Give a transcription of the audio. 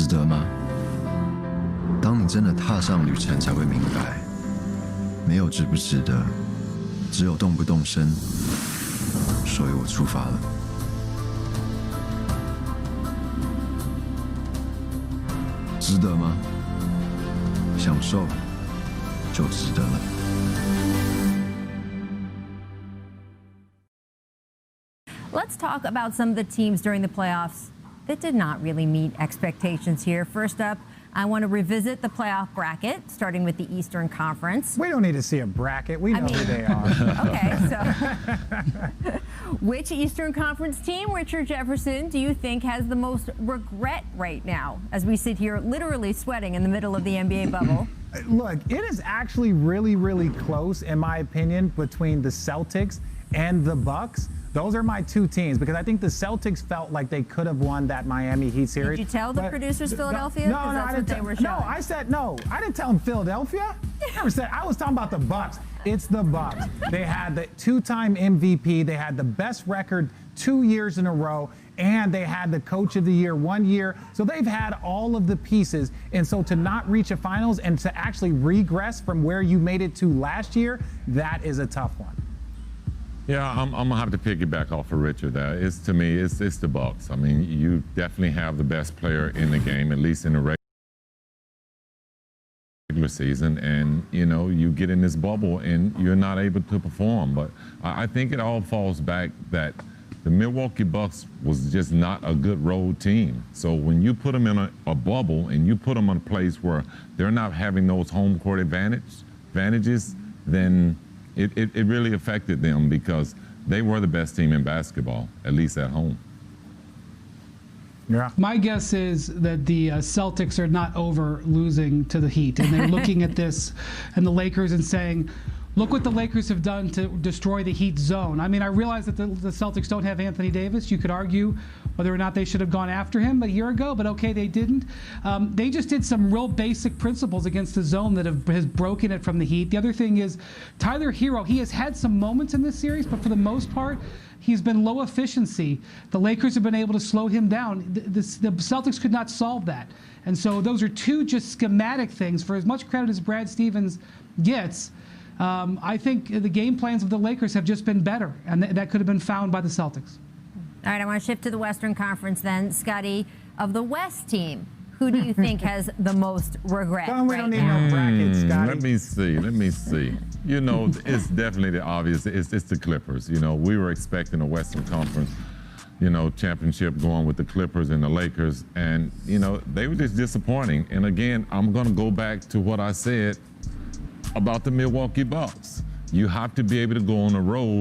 值得吗？当你真的踏上旅程，才会明白，没有值不值得，只有动不动身。所以我出发了。值得吗？享受就值得了。Let's talk about some of the teams during the playoffs that did not really meet expectations here. First up, I want to revisit the playoff bracket, starting with the Eastern Conference. We don't need to see a bracket. We know who they are. Okay, so which Eastern Conference team, Richard Jefferson, do you think has the most regret right now as we sit here literally sweating in the middle of the NBA bubble? Look, it is actually really, really close, in my opinion, between the Celtics and the Bucks. Those are my two teams because I think the Celtics felt like they could have won that Miami Heat series. Did you tell the producers Philadelphia? No, that's what they were showing. No, I said no. I didn't tell them Philadelphia. I never said. I was talking about the Bucks. It's the Bucks. They had the two-time MVP. They had the best record 2 years in a row, and they had the Coach of the Year 1 year. So they've had all of the pieces. And so to not reach a finals and to actually regress from where you made it to last year, that is a tough one. Yeah, I'm gonna have to piggyback off of Richard there. To me, it's the Bucks. I mean, you definitely have the best player in the game, at least in the regular season, and you get in this bubble and you're not able to perform. But I think it all falls back that the Milwaukee Bucks was just not a good road team. So when you put them in a bubble and you put them in a place where they're not having those home court advantages, then it really affected them because they were the best team in basketball, at least at home. Yeah. My guess is that the Celtics are not over losing to the Heat, and they're looking at this and the Lakers and saying, look what the Lakers have done to destroy the Heat zone. I mean, I realize that the Celtics don't have Anthony Davis. You could argue whether or not they should have gone after him a year ago, but okay, they didn't. They just did some real basic principles against the zone that has broken it from the Heat. The other thing is Tyler Hero. He has had some moments in this series, but for the most part, he's been low efficiency. The Lakers have been able to slow him down. The Celtics could not solve that. And so those are two just schematic things. For as much credit as Brad Stevens gets, I think the game plans of the Lakers have just been better, and that could have been found by the Celtics. All right, I want to shift to the Western Conference then. Scotty, of the West team, who do you think has the most regret We don't need now? no brackets, Scotty. Let me see. It's definitely the obvious. It's the Clippers. We were expecting a Western Conference, championship going with the Clippers and the Lakers, and, they were just disappointing. And again, I'm going to go back to what I said about the Milwaukee Bucks. You have to be able to go on the road